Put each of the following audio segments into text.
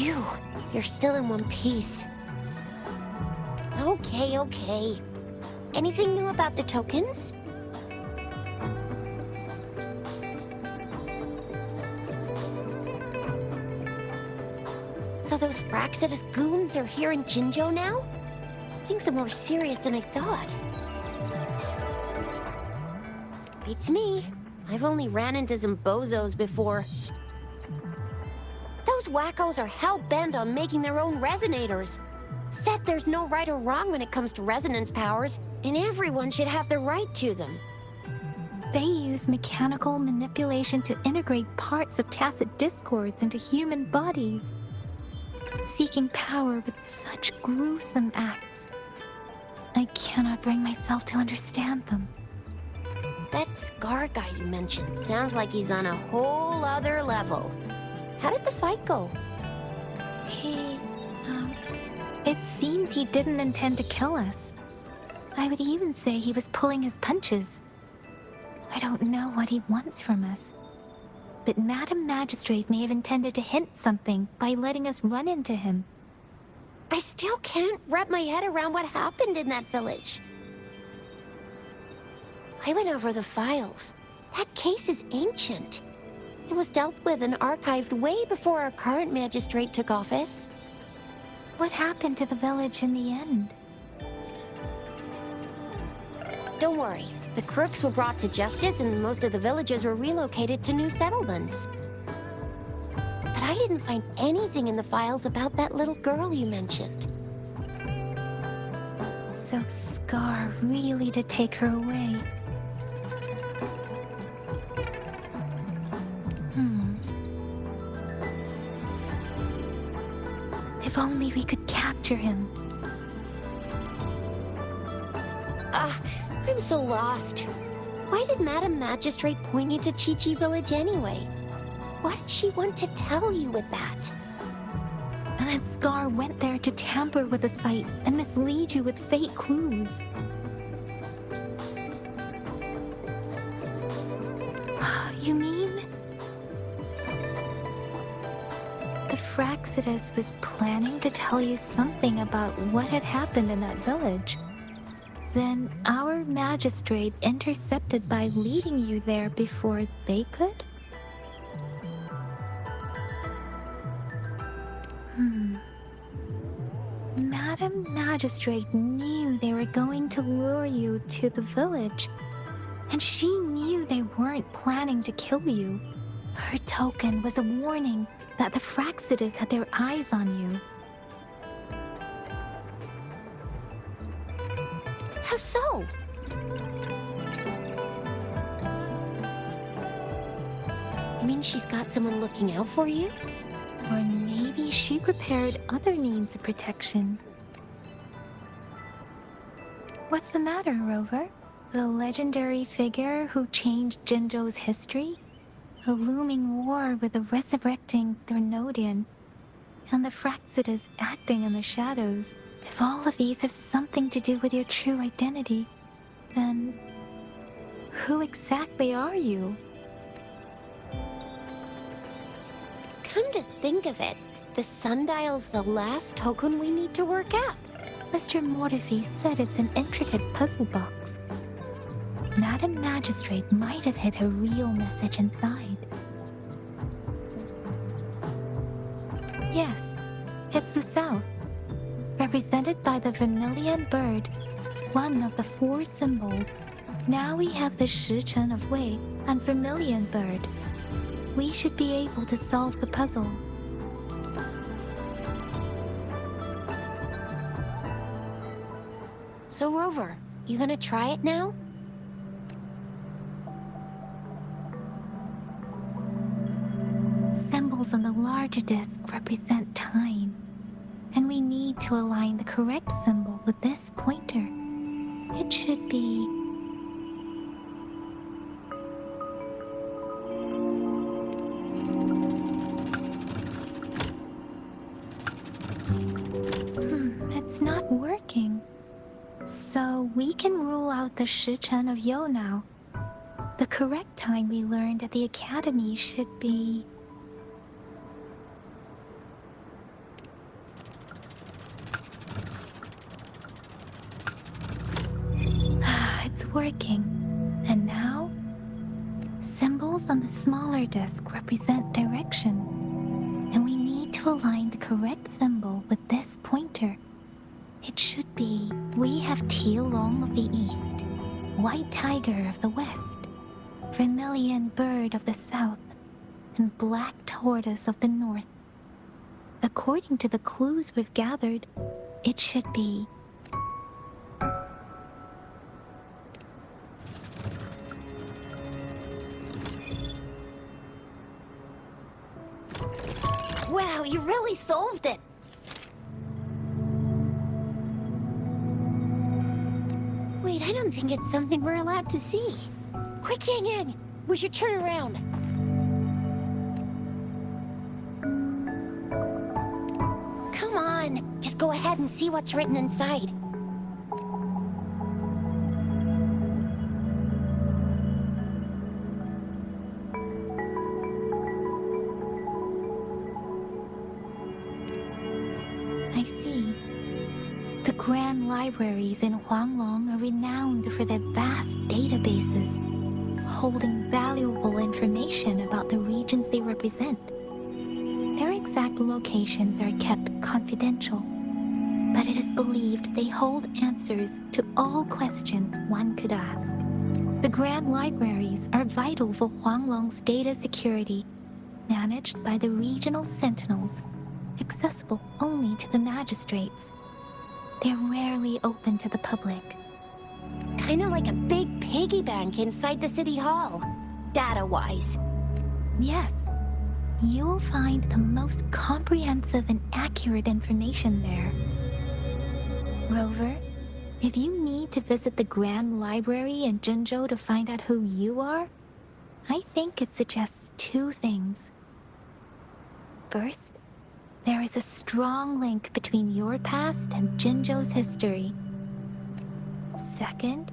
Phew, you're still in one piece. Okay. Anything new about the tokens? So those Fraxidus goons are here in Jinzhou now? Things are more serious than I thought. Beats me. I've only ran into some bozos before. Those wackos are hell-bent on making their own resonators. Said there's no right or wrong when it comes to resonance powers, and everyone should have the right to them. They use mechanical manipulation to integrate parts of tacit discords into human bodies, seeking power with such gruesome acts. I cannot bring myself to understand them. That Scar guy you mentioned sounds like he's on a whole other level. How did the fight go? It seems he didn't intend to kill us. I would even say he was pulling his punches. I don't know what he wants from us. But Madam Magistrate may have intended to hint something by letting us run into him. I still can't wrap my head around what happened in that village. I went over the files. That case is ancient. It was dealt with and archived way before our current magistrate took office. What happened to the village in the end? Don't worry. The crooks were brought to justice and most of the villagers were relocated to new settlements. But I didn't find anything in the files about that little girl you mentioned. So Scar really did take her away. If only we could capture him. I'm so lost. Why did Madam Magistrate point you to Chi-Chi Village anyway? What did she want to tell you with that? And that Scar went there to tamper with the site and mislead you with fake clues. You mean? The Fraxidus was planning to tell you something about what had happened in that village. Then our magistrate intercepted by leading you there before they could? Madam Magistrate knew they were going to lure you to the village, and she knew they weren't planning to kill you. Her token was a warning that the Fraxidus had their eyes on you. How so? You mean she's got someone looking out for you? Or maybe she prepared other means of protection. What's the matter, Rover? The legendary figure who changed Jinzhou's history? A looming war with the resurrecting Threnodian, and the Fraxidus acting in the shadows. If all of these have something to do with your true identity, then who exactly are you? Come to think of it, the sundial's the last token we need to work out. Mr. Mortefi said it's an intricate puzzle box. Madam Magistrate might have hid her real message inside. Yes, it's the South, represented by the vermilion bird, one of the 4 symbols. Now we have the Shichen of Wei and vermilion bird. We should be able to solve the puzzle. So Rover, you gonna try it now? Symbols on the larger disc represent time, and we need to align the correct symbol with this pointer. It should be... it's not working. So we can rule out the Shichen of Yo now. The correct time we learned at the academy should be... working. And now, symbols on the smaller disc represent direction. And we need to align the correct symbol with this pointer. It should be, we have Tealong of the east, white tiger of the west, vermilion bird of the south, and black tortoise of the north. According to the clues we've gathered, it should be Wow, you really solved it! Wait, I don't think it's something we're allowed to see. Quick, Yang Yang! We should turn around. Come on, just go ahead and see what's written inside. I see. The grand libraries in Huanglong are renowned for their vast databases, holding valuable information about the regions they represent. Their exact locations are kept confidential, but it is believed they hold answers to all questions one could ask. The grand libraries are vital for Huanglong's data security, managed by the regional sentinels, accessible only to the magistrates. They're rarely open to the public. Kinda like a big piggy bank inside the city hall, data-wise. Yes, you will find the most comprehensive and accurate information there. Rover, if you need to visit the Grand Library in Jinzhou to find out who you are, I think it suggests two things. First, there is a strong link between your past and Jinzhou's history. Second,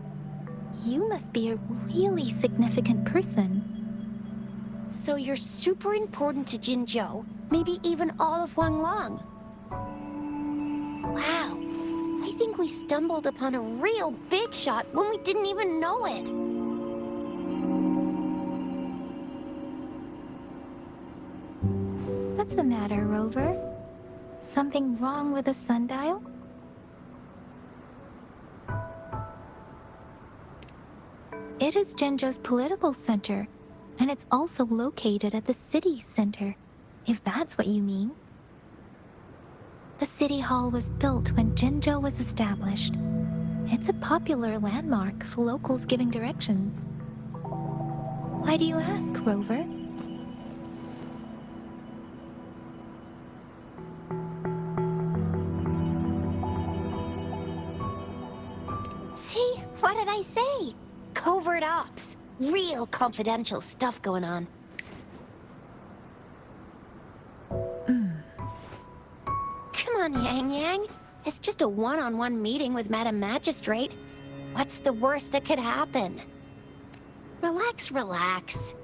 you must be a really significant person. So you're super important to Jinzhou, maybe even all of Huanglong. Wow, I think we stumbled upon a real big shot when we didn't even know it. What's the matter, Rover? Something wrong with the sundial? It is Jinzhou's political center, and it's also located at the city center, if that's what you mean. The city hall was built when Jinzhou was established. It's a popular landmark for locals giving directions. Why do you ask, Rover? See? What did I say? Covert ops. Real confidential stuff going on. Come on, Yang Yang. It's just a one-on-one meeting with Madam Magistrate. What's the worst that could happen? Relax, relax.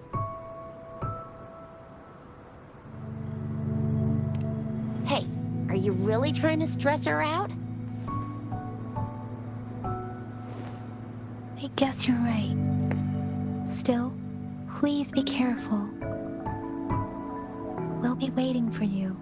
Hey, are you really trying to stress her out? I guess you're right. Still, please be careful. We'll be waiting for you.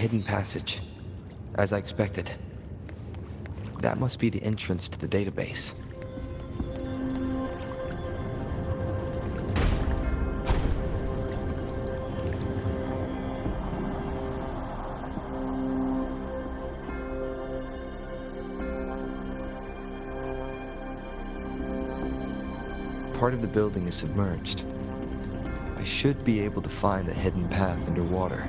hidden passage. As I expected. That must be the entrance to the database. Part of the building is submerged. I should be able to find the hidden path underwater.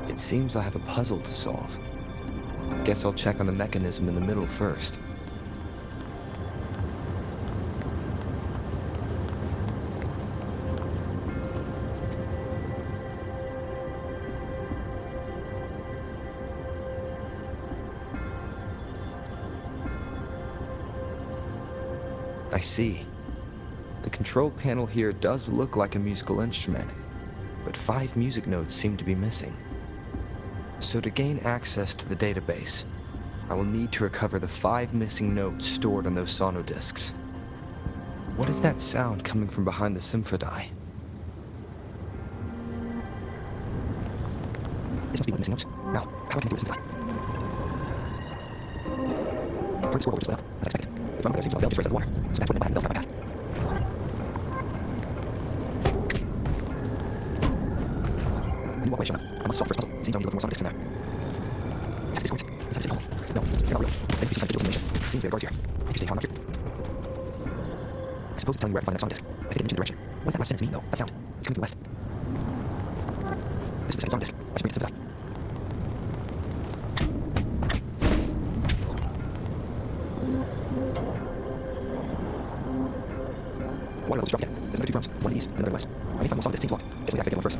It seems I have a puzzle to solve. Guess I'll check on the mechanism in the middle first. I see. The control panel here does look like a musical instrument, but 5 music notes seem to be missing. So to gain access to the database, I will need to recover the 5 missing notes stored on those sonodiscs. What is that sound coming from behind the symphodi? This must be one of the missing notes. Now, how can I do the symphodi? Part of the scoreboard just lit up, as expected. The drum player seems to have failed to raise the water, so that's what my bells on my path. New walkway showing up. I must solve the first puzzle. Seems only looking more sonodiscs in there. Yes, these coins. Inside the safe hole. No, they're not real. Maybe some kind of digital simulation. It seems there are guards here. I can stay how I'm not here. I suppose it's telling me where I can find that sonodisc. I think it mentioned direction. What does that last sentence mean, though? That sound. It's coming from west. This is the second sonodisc. I should bring it to the symphony. Water level's dropped again. There's another 2 drums. One of these, and another west. I need to find more sonodiscs. Seems locked. Guess we activate one first.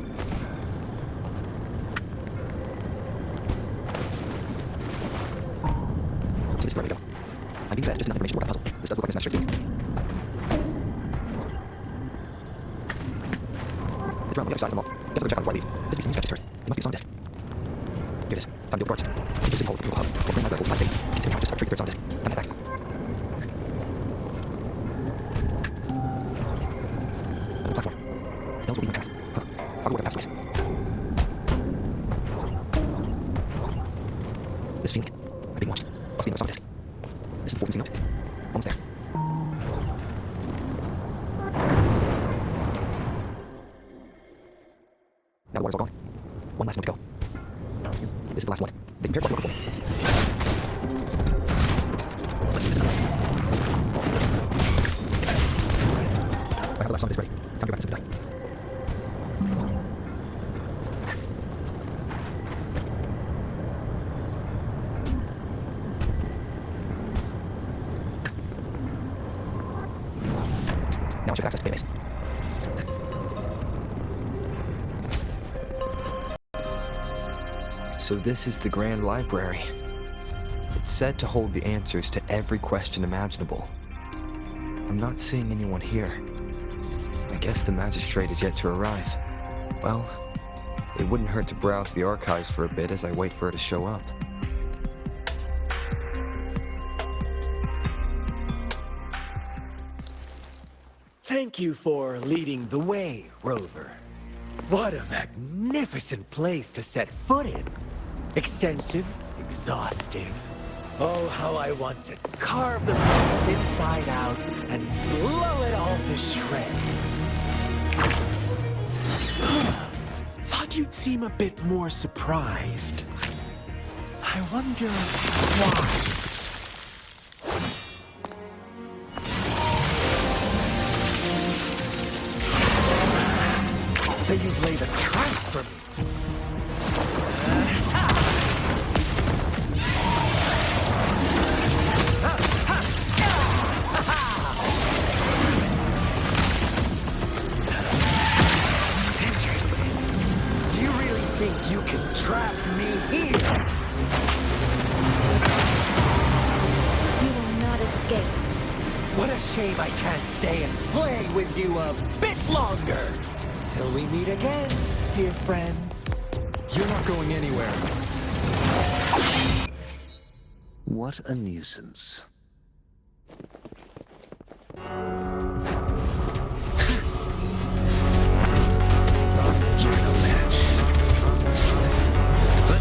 So this is where we go. I think that's just enough information for that puzzle. This does look like a smash to me. The drum on the other side is unlocked. Guess I'll go check on before I leave. This piece of music I just heard. It must be a sonodisc. Here it is. Time to open the doors. This is the hole. We'll hub. We'll bring my rebels to my fate. It's now just a trick for sonodisc. Come back. On the platform. Bells will lead my path. Huh. I'll go where the path ways. This feeling. I'm being watched. Must be another sonodisc. This is the 4th missing note. Almost there. Now the water's all gone. One last note to go. This is the last one. They prepared what we're looking for. I have the last sonodisc ready. Time to go back to the symphony. Now I should access the database. So this is the Grand Library. It's said to hold the answers to every question imaginable. I'm not seeing anyone here. I guess the magistrate is yet to arrive. Well, it wouldn't hurt to browse the archives for a bit as I wait for her to show up. Thank you for leading the way, Rover. What a magnificent place to set foot in. Extensive, exhaustive. Oh, how I want to carve the place inside out and blow it all to shreds. Thought you'd seem a bit more surprised. I wonder why. So you've laid a trap for me. Interesting. Do you really think you can trap me here? You will not escape. What a shame I can't stay and play with you a bit longer. Till we meet again, dear friends. You're not going anywhere. What a nuisance. You're no match. But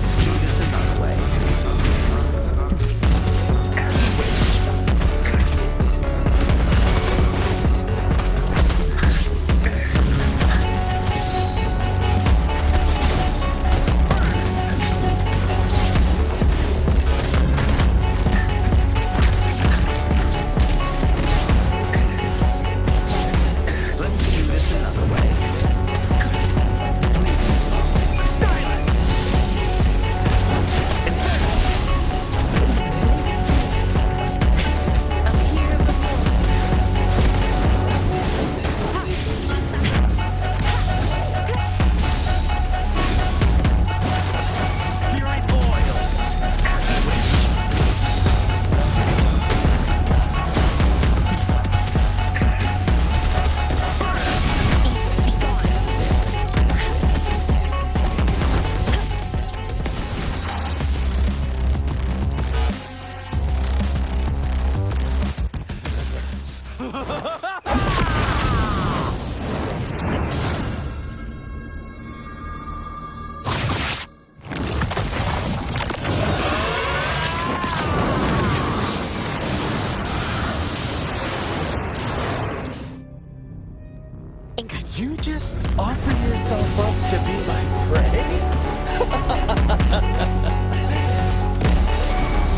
Offer yourself up to be my prey?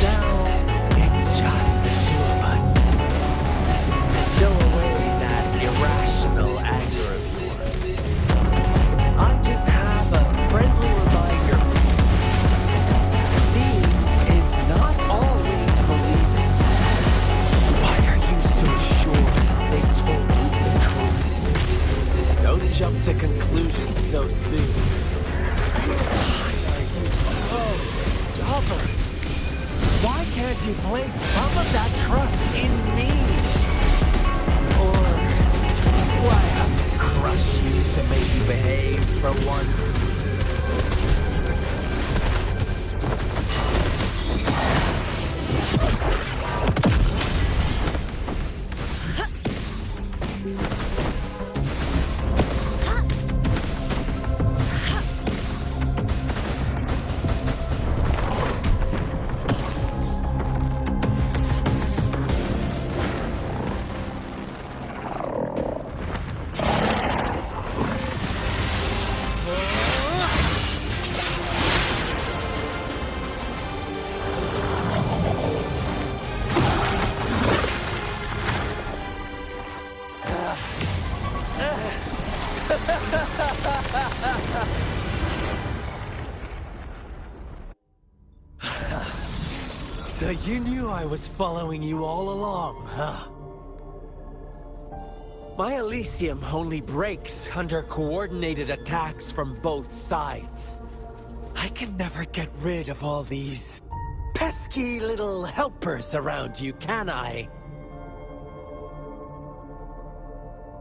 Now, it's just the two of us. Still away that irrational anger of yours. I just have a friendly reminder. Seeing is not always believing. Why are you so sure they told you the truth? Don't jump to conclusions so soon. Why are you so stubborn? Why can't you place some of that trust in me? Or do I have to crush you to make you behave for once? So you knew I was following you all along, huh? My Elysium only breaks under coordinated attacks from both sides. I can never get rid of all these pesky little helpers around you, can I?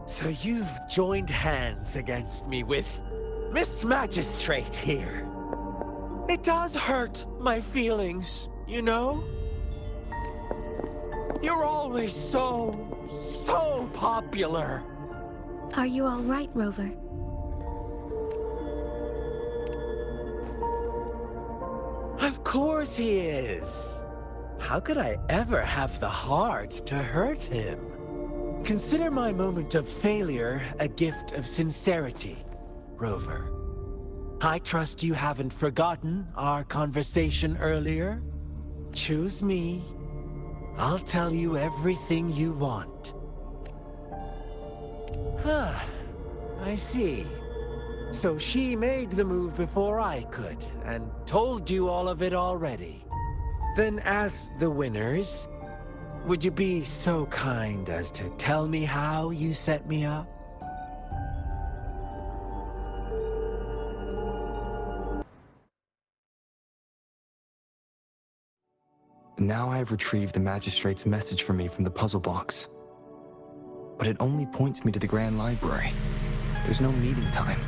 So you've joined hands against me with Miss Magistrate here. It does hurt my feelings, you know? You're always so popular. Are you all right, Rover? Of course he is. How could I ever have the heart to hurt him? Consider my moment of failure a gift of sincerity, Rover. I trust you haven't forgotten our conversation earlier. Choose me. I'll tell you everything you want. Huh. I see. So she made the move before I could, and told you all of it already. Then as the winners, would you be so kind as to tell me how you set me up? Now I have retrieved the Magistrate's message for me from the puzzle box. But it only points me to the Grand Library. There's no meeting time.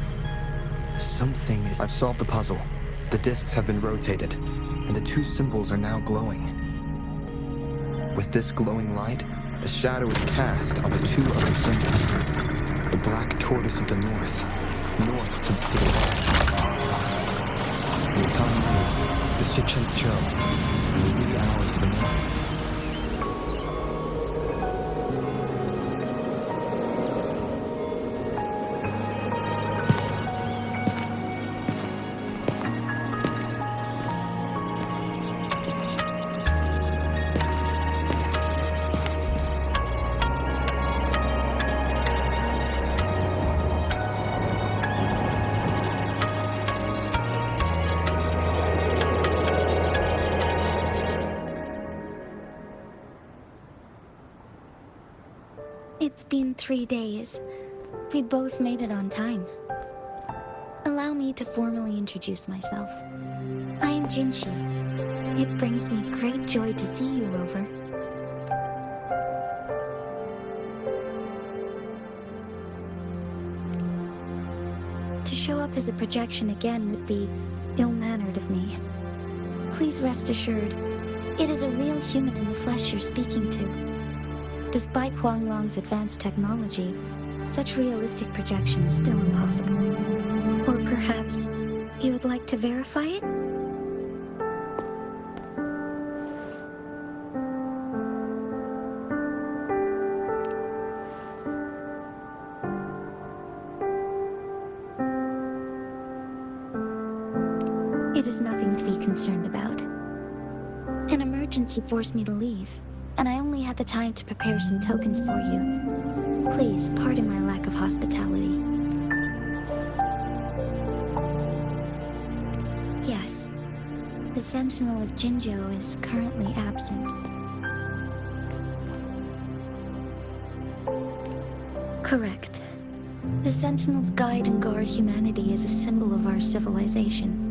Something is... I've solved the puzzle. The discs have been rotated, and the two symbols are now glowing. With this glowing light, a shadow is cast on the two other symbols. The black tortoise of the north to the citadel. The time is the Shicheng-cho, and the wee hours of the morning. It's been 3 days. We both made it on time. Allow me to formally introduce myself. I am Jinshi. It brings me great joy to see you, Rover. To show up as a projection again would be ill-mannered of me. Please rest assured, it is a real human in the flesh you're speaking to. Despite Huanglong's advanced technology, such realistic projection is still impossible. Or perhaps you would like to verify it? concerned about. An emergency forced me to leave, and I only had the time to prepare some tokens for you. Please pardon my lack of hospitality. Yes, the Sentinel of Jinzhou is currently absent. Correct. The Sentinels guide and guard humanity as a symbol of our civilization.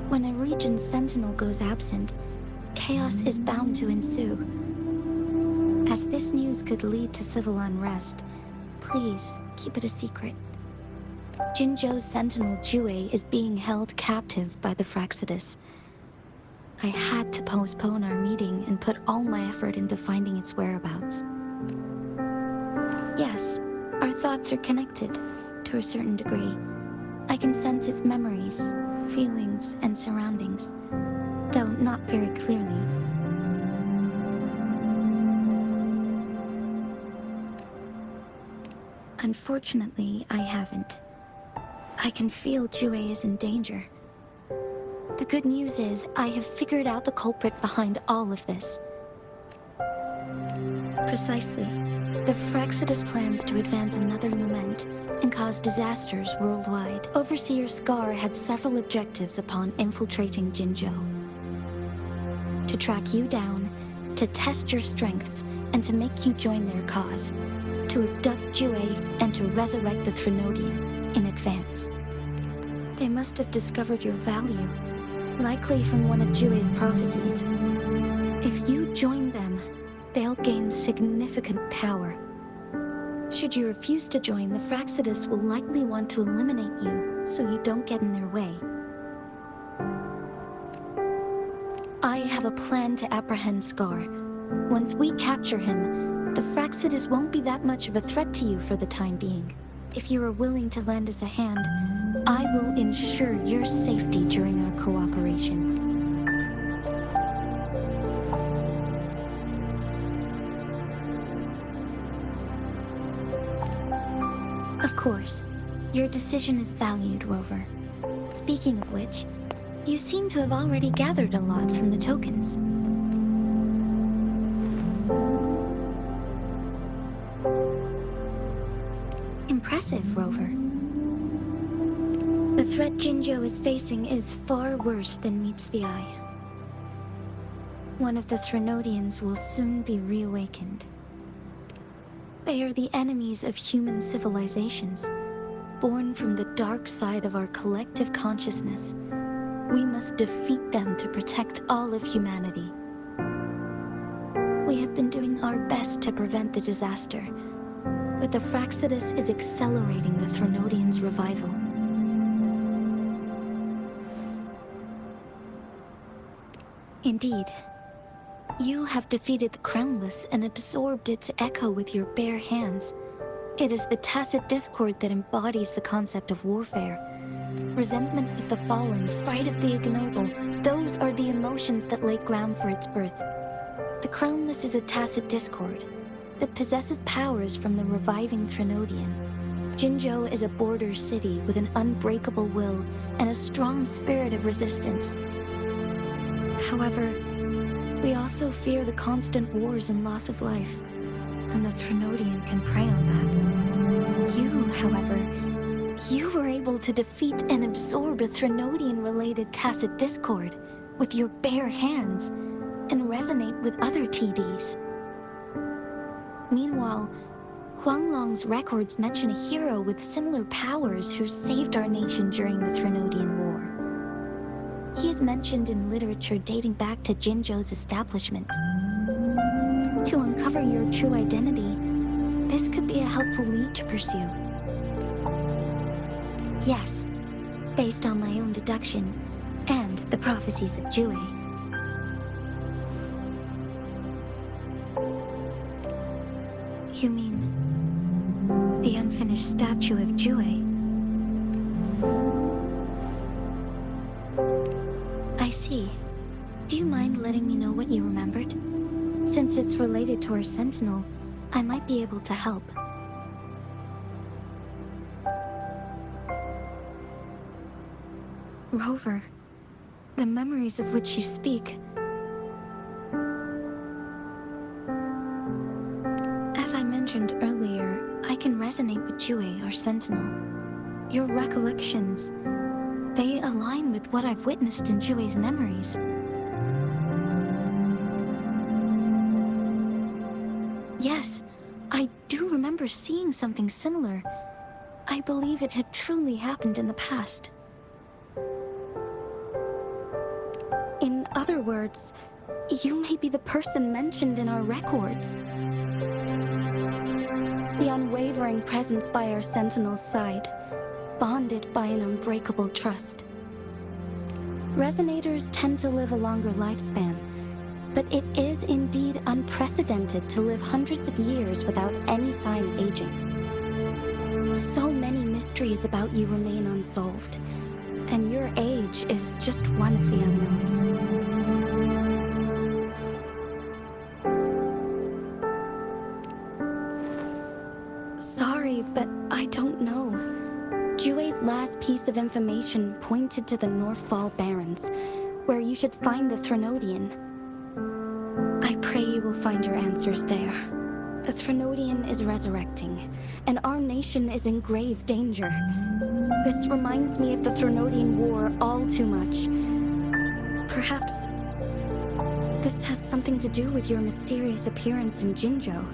When a region's Sentinel goes absent, chaos is bound to ensue. As this news could lead to civil unrest, please keep it a secret. Jinzhou's Sentinel Jue is being held captive by the Fraxidus. I had to postpone our meeting and put all my effort into finding its whereabouts. Yes, our thoughts are connected, to a certain degree. I can sense its memories, feelings, and surroundings, though not very clearly. Unfortunately, I haven't. I can feel Jue is in danger. The good news is, I have figured out the culprit behind all of this. Precisely. The Fraxidus plans to advance another movement and cause disasters worldwide. Overseer Scar had several objectives upon infiltrating Jinzhou. To track you down, to test your strengths, and to make you join their cause. To abduct Jue and to resurrect the Trinodian in advance. They must have discovered your value, likely from one of Jue's prophecies. If you join them, they'll gain significant power. Should you refuse to join, the Fraxidus will likely want to eliminate you, so you don't get in their way. I have a plan to apprehend Scar. Once we capture him, the Fraxidus won't be that much of a threat to you for the time being. If you are willing to lend us a hand, I will ensure your safety during our cooperation. Of course, your decision is valued, Rover. Speaking of which, you seem to have already gathered a lot from the tokens. Impressive, Rover. The threat Jinzhou is facing is far worse than meets the eye. One of the Trinodians will soon be reawakened. They are the enemies of human civilizations, born from the dark side of our collective consciousness. We must defeat them to protect all of humanity. We have been doing our best to prevent the disaster, but the Fraxidus is accelerating the Trinodians' revival. Indeed. You have defeated the Crownless and absorbed its echo with your bare hands. It is the tacit discord that embodies the concept of warfare. Resentment of the fallen, fright of the ignoble, those are the emotions that lay ground for its birth. The Crownless is a tacit discord that possesses powers from the reviving Trinodian. Jinzhou is a border city with an unbreakable will and a strong spirit of resistance. However, we also fear the constant wars and loss of life, and the Trinodian can prey on that. You, however, you were able to defeat and absorb a Trinodian-related tacit discord with your bare hands and resonate with other TDs. Meanwhile, Huanglong's records mention a hero with similar powers who saved our nation during the Trinodian War. He is mentioned in literature dating back to Jinzhou's establishment. To uncover your true identity, this could be a helpful lead to pursue. Yes, based on my own deduction and the prophecies of Jue. You mean the unfinished statue of Jue? I see. Do you mind letting me know what you remembered? Since it's related to our Sentinel, I might be able to help. Rover, the memories of which you speak. As I mentioned earlier, I can resonate with Jue, our sentinel. Your recollections, they align with what I've witnessed in Jue's memories. Yes, I do remember seeing something similar. I believe it had truly happened in the past. In other words, you may be the person mentioned in our records. The unwavering presence by our sentinel's side, bonded by an unbreakable trust. Resonators tend to live a longer lifespan, but it is indeed unprecedented to live hundreds of years without any sign of aging. So many mysteries about you remain unsolved, and your age is just one of the unknowns. Sorry, but I don't know. Jue's last piece of information pointed to the Northfall Barrens, where you should find the Threnodian. I pray you will find your answers there. The Threnodian is resurrecting, and our nation is in grave danger. This reminds me of the Threnodian War all too much. Perhaps this has something to do with your mysterious appearance in Jinzhou.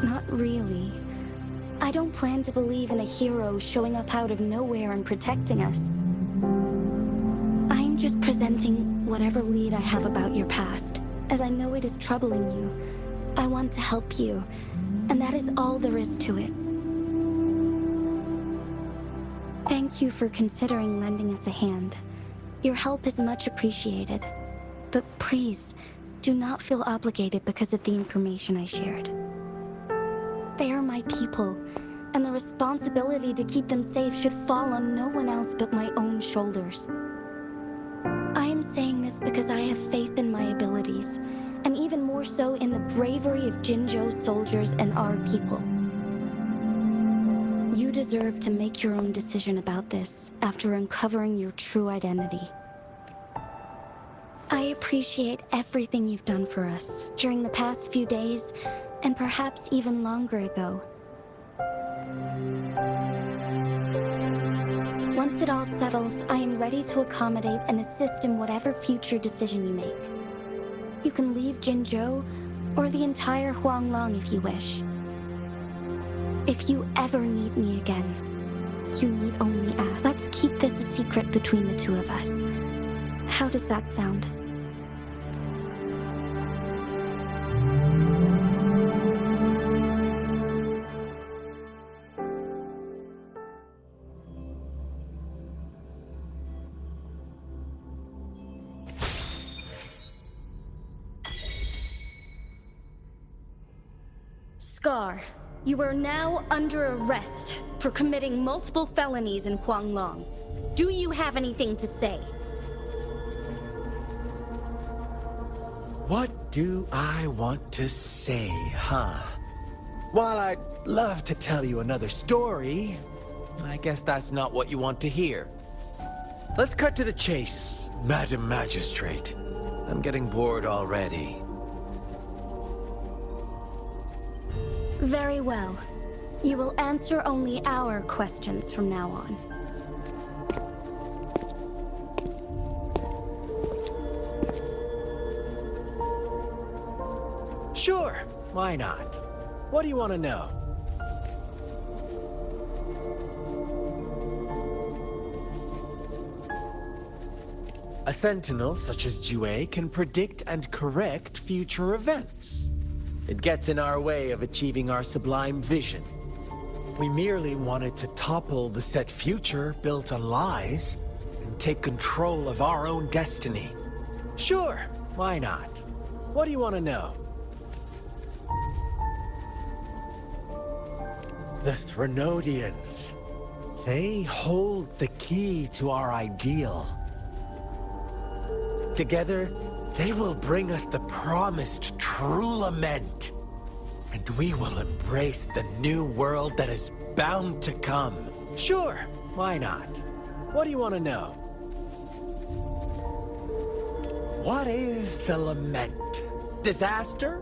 Not really. I don't plan to believe in a hero showing up out of nowhere and protecting us. I'm just presenting whatever lead I have about your past, as I know it is troubling you. I want to help you, and that is all there is to it. Thank you for considering lending us a hand. Your help is much appreciated. But please, do not feel obligated because of the information I shared. They are my people, and the responsibility to keep them safe should fall on no one else but my own shoulders. I am saying this because I have faith in my abilities, and even more so in the bravery of Jinzhou's soldiers and our people. You deserve to make your own decision about this after uncovering your true identity. I appreciate everything you've done for us during the past few days, and perhaps even longer ago. Once it all settles, I am ready to accommodate and assist in whatever future decision you make. You can leave Jinzhou, or the entire Huanglong if you wish. If you ever need me again, you need only ask. Let's keep this a secret between the two of us. How does that sound? Scar, you are now under arrest for committing multiple felonies in Huanglong. Do you have anything to say? What do I want to say, huh? While I'd love to tell you another story, I guess that's not what you want to hear. Let's cut to the chase, Madam Magistrate. I'm getting bored already. Very well. You will answer only our questions from now on. Sure, why not? What do you want to know? A sentinel such as Jue can predict and correct future events. It gets in our way of achieving our sublime vision. We merely wanted to topple the set future built on lies and take control of our own destiny. Sure, why not? What do you want to know? The Threnodians. They hold the key to our ideal. Together, they will bring us the promised true lament. And we will embrace the new world that is bound to come. Sure, why not? What do you want to know? What is the lament? Disaster?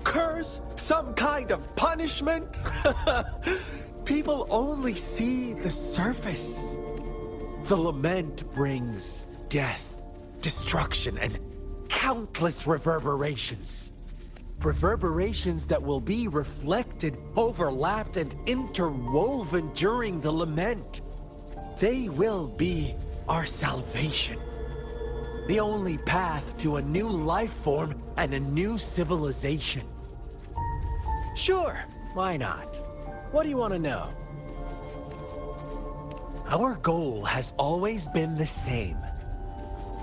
Curse? Some kind of punishment? People only see the surface. The lament brings death, destruction, and countless reverberations. Reverberations that will be reflected, overlapped, and interwoven during the lament. They will be our salvation. The only path to a new life form and a new civilization. Sure, why not? What do you want to know? Our goal has always been the same.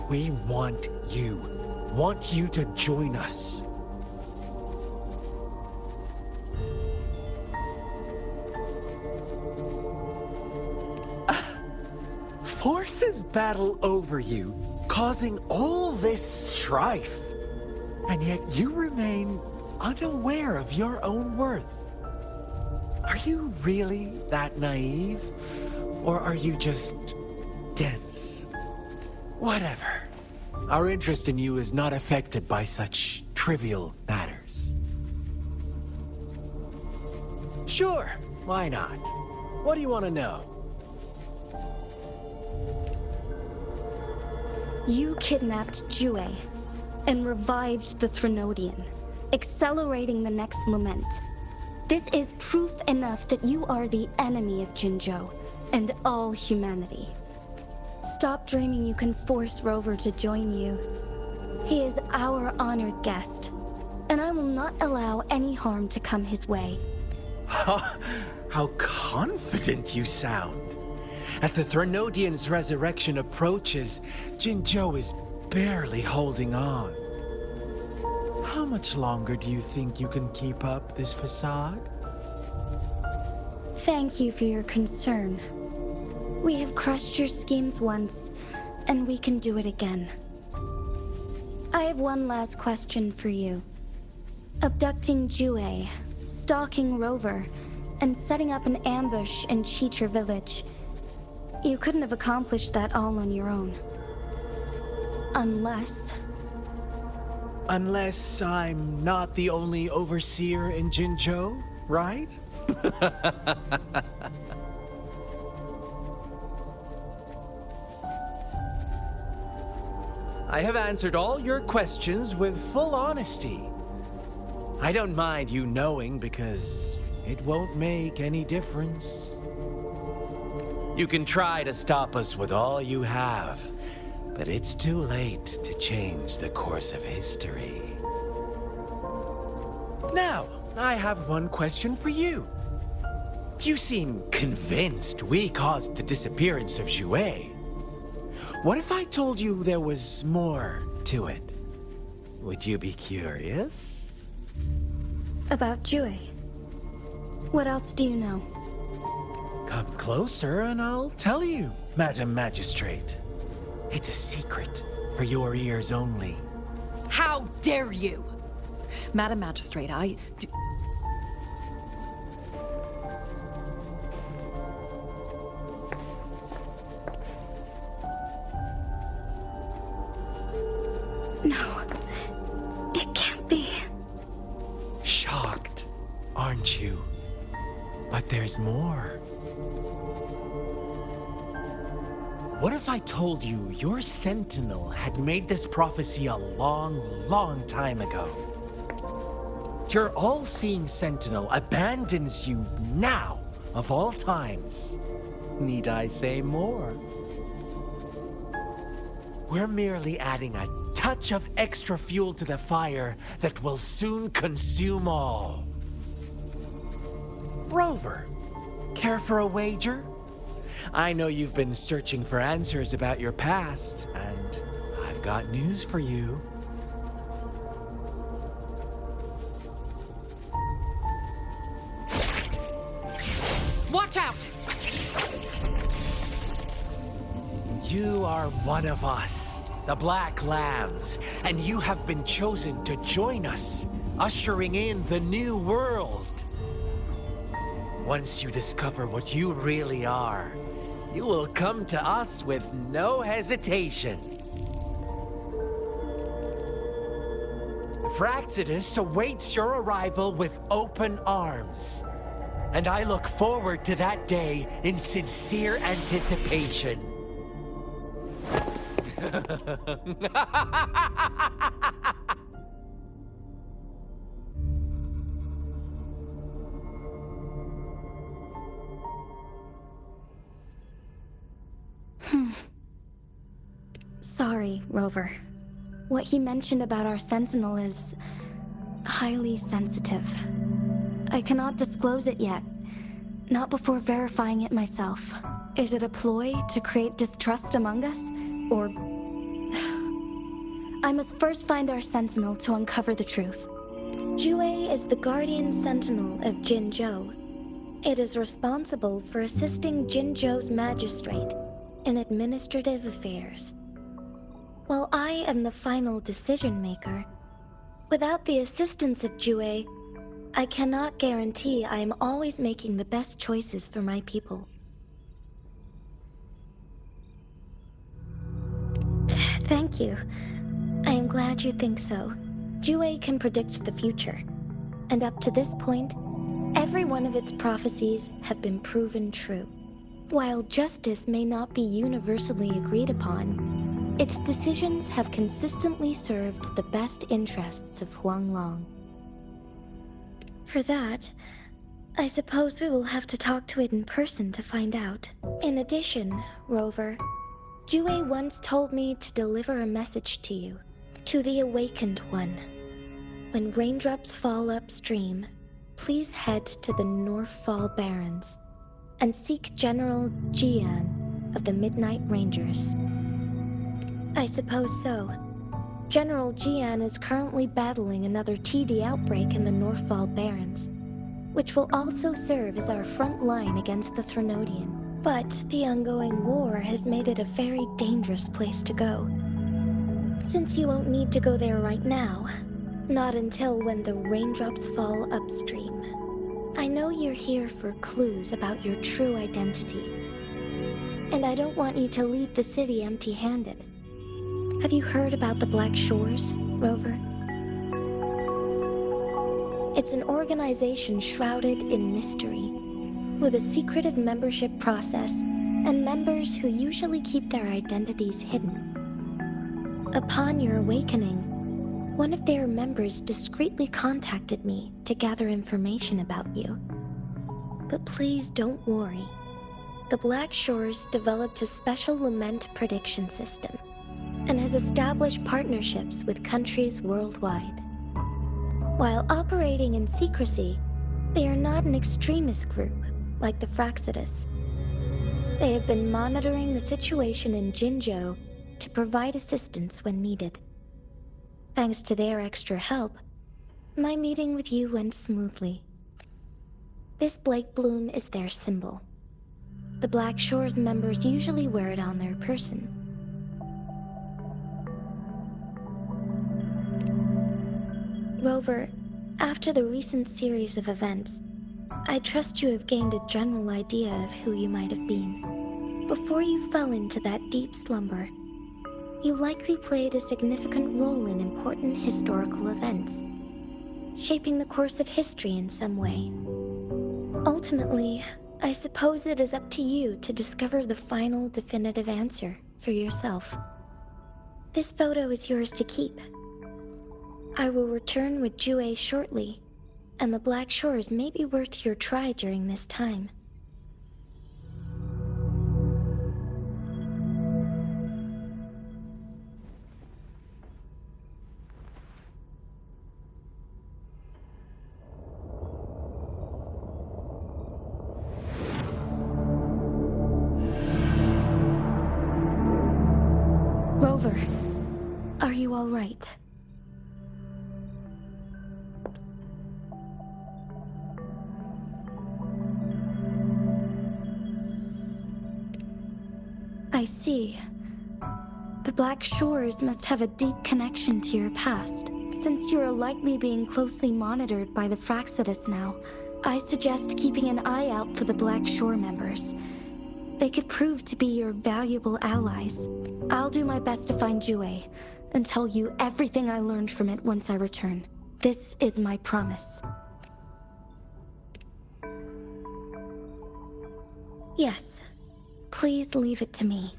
We want you to join us. Forces battle over you, causing all this strife. And yet you remain unaware of your own worth. Are you really that naive? Or are you just dense? Whatever. Our interest in you is not affected by such trivial matters. Sure, why not? What do you want to know? You kidnapped Jue and revived the Threnodian, accelerating the next lament. This is proof enough that you are the enemy of Jinzhou and all humanity. Stop dreaming you can force Rover to join you. He is our honored guest, and I will not allow any harm to come his way. How confident you sound. As the Threnodian's resurrection approaches, Jinzhou is barely holding on. How much longer do you think you can keep up this facade? Thank you for your concern. We have crushed your schemes once, and we can do it again. I have one last question for you. Abducting Jue, stalking Rover, and setting up an ambush in Cheecher Village. You couldn't have accomplished that all on your own. Unless I'm not the only overseer in Jinzhou, right? I have answered all your questions with full honesty. I don't mind you knowing because it won't make any difference. You can try to stop us with all you have, but it's too late to change the course of history. Now, I have one question for you. You seem convinced we caused the disappearance of Jue. What if I told you there was more to it? Would you be curious? about Jue. What else do you know? Come closer and I'll tell you, Madam Magistrate. It's a secret for your ears only. How dare you! Madam Magistrate, I do... No, it can't be. Shocked, aren't you? But there's more. What if I told you your sentinel had made this prophecy a long, long time ago? Your all-seeing sentinel abandons you now, of all times. Need I say more? We're merely adding a touch of extra fuel to the fire that will soon consume all. Rover, care for a wager? I know you've been searching for answers about your past, and I've got news for you. Watch out! You are one of us, the Black Lambs, and you have been chosen to join us, ushering in the new world. Once you discover what you really are, you will come to us with no hesitation. Fraxidus awaits your arrival with open arms. And I look forward to that day in sincere anticipation. Sorry, Rover. What he mentioned about our sentinel is highly sensitive. I cannot disclose it yet. Not before verifying it myself. Is it a ploy to create distrust among us? Or... I must first find our sentinel to uncover the truth. Jue is the guardian sentinel of Jinzhou. It is responsible for assisting Jinzhou's magistrate in administrative affairs. While I am the final decision maker, without the assistance of Jue, I cannot guarantee I am always making the best choices for my people. Thank you. I am glad you think so. Jue can predict the future, and up to this point, every one of its prophecies have been proven true. While justice may not be universally agreed upon, its decisions have consistently served the best interests of Huanglong. For that, I suppose we will have to talk to it in person to find out. In addition, Rover, Jue once told me to deliver a message to you, to the Awakened One. When raindrops fall upstream, please head to the Northfall Barrens and seek General Jian of the Midnight Rangers. I suppose so. General Jian is currently battling another TD outbreak in the Northfall Barrens, which will also serve as our front line against the Threnodian. But the ongoing war has made it a very dangerous place to go. Since you won't need to go there right now, not until when the raindrops fall upstream. I know you're here for clues about your true identity, and I don't want you to leave the city empty-handed. Have you heard about the Black Shores, Rover? It's an organization shrouded in mystery, with a secretive membership process and members who usually keep their identities hidden. Upon your awakening, one of their members discreetly contacted me to gather information about you. But please don't worry. The Black Shores developed a special lament prediction system and has established partnerships with countries worldwide. While operating in secrecy, they are not an extremist group like the Fraxidus. They have been monitoring the situation in Jinzhou to provide assistance when needed. Thanks to their extra help, my meeting with you went smoothly. This Blake Bloom is their symbol. The Black Shores members usually wear it on their person. Rover, after the recent series of events, I trust you have gained a general idea of who you might have been. Before you fell into that deep slumber, you likely played a significant role in important historical events, shaping the course of history in some way. Ultimately, I suppose it is up to you to discover the final definitive answer for yourself. This photo is yours to keep. I will return with Jue shortly, and the Black Shores may be worth your try during this time. Rover, are you all right? I see. The Black Shores must have a deep connection to your past. Since you are likely being closely monitored by the Fraxidus now, I suggest keeping an eye out for the Black Shore members. They could prove to be your valuable allies. I'll do my best to find Jue and tell you everything I learned from it once I return. This is my promise. Yes, please leave it to me.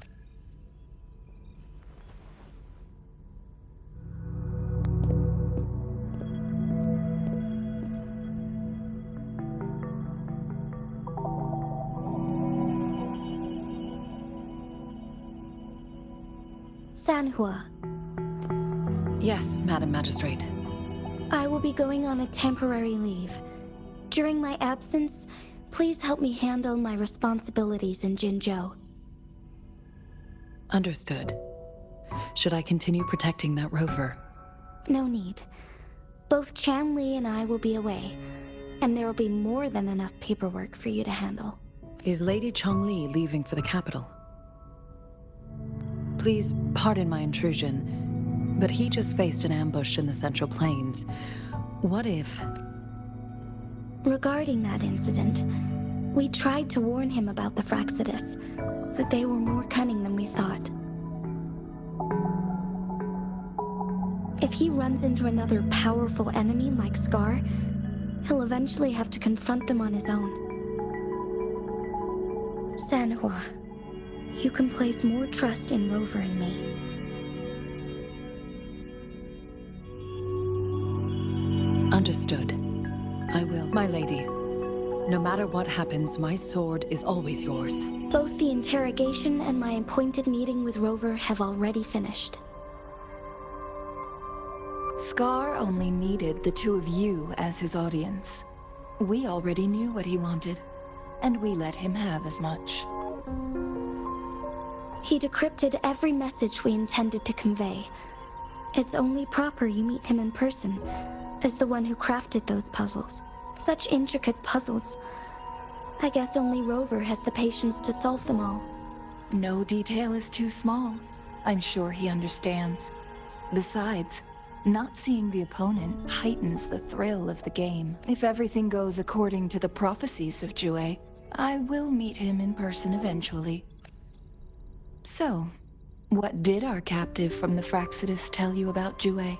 Sanhua, Yes, Madam Magistrate. I will be going on a temporary leave. During my absence, please help me handle my responsibilities in Jinzhou. Understood. Should I continue protecting that rover? No need. Both Chanli and I will be away, and there will be more than enough paperwork for you to handle. Is Lady Chongli leaving for the capital? Please pardon my intrusion, but he just faced an ambush in the Central Plains. What if... Regarding that incident, we tried to warn him about the Fraxidus, but they were more cunning than we thought. If he runs into another powerful enemy like Scar, he'll eventually have to confront them on his own. Sanhua, you can place more trust in Rover and me. Understood. I will. My lady, no matter what happens, my sword is always yours. Both the interrogation and my appointed meeting with Rover have already finished. Scar only needed the two of you as his audience. We already knew what he wanted, and we let him have as much. He decrypted every message we intended to convey. It's only proper you meet him in person, as the one who crafted those puzzles. Such intricate puzzles. I guess only Rover has the patience to solve them all. No detail is too small. I'm sure he understands. Besides, not seeing the opponent heightens the thrill of the game. If everything goes according to the prophecies of Jue, I will meet him in person eventually. So, what did our captive from the Fraxidus tell you about Jue?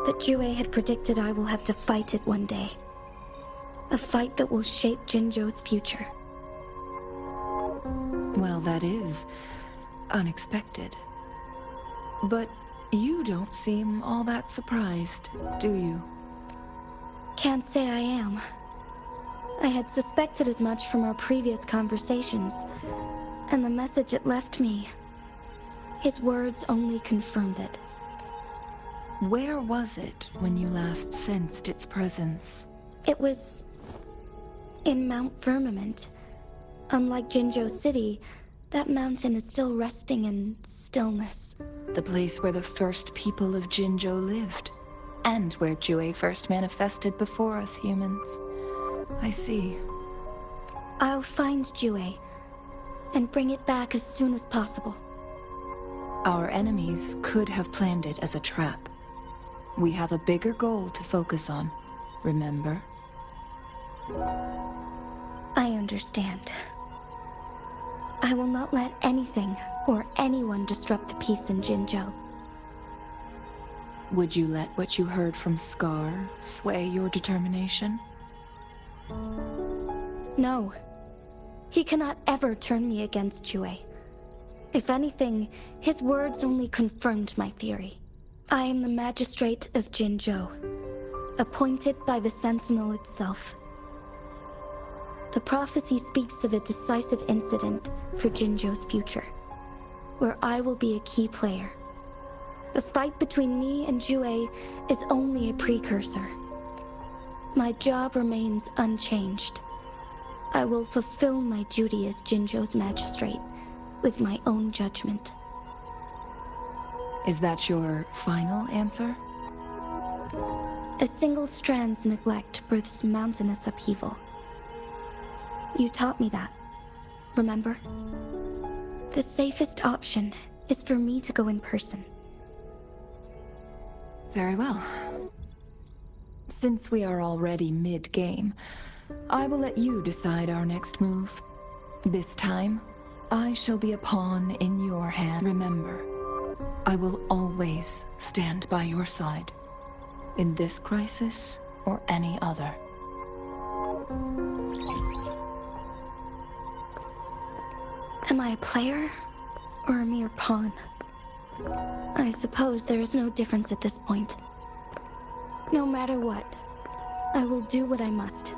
That Jue had predicted I will have to fight it one day. A fight that will shape Jinzhou's future. Well, that is unexpected. But you don't seem all that surprised, do you? Can't say I am. I had suspected as much from our previous conversations, and the message it left me. His words only confirmed it. Where was it when you last sensed its presence? It was in Mount Firmament. Unlike Jinzhou City, that mountain is still resting in stillness. The place where the first people of Jinzhou lived, and where Jue first manifested before us humans. I see. I'll find Jue and bring it back as soon as possible. Our enemies could have planned it as a trap. We have a bigger goal to focus on, remember? I understand. I will not let anything or anyone disrupt the peace in Jinzhou. Would you let what you heard from Scar sway your determination? No. He cannot ever turn me against Jue. If anything, his words only confirmed my theory. I am the magistrate of Jinzhou, appointed by the Sentinel itself. The prophecy speaks of a decisive incident for Jinzhou's future, where I will be a key player. The fight between me and Jue is only a precursor. My job remains unchanged. I will fulfill my duty as Jinzhou's magistrate with my own judgment. Is that your final answer? A single strand's neglect births mountainous upheaval. You taught me that, remember? The safest option is for me to go in person. Very well. Since we are already mid-game, I will let you decide our next move. This time, I shall be a pawn in your hand. Remember, I will always stand by your side, in this crisis or any other. Am I a player or a mere pawn? I suppose there is no difference at this point. No matter what, I will do what I must.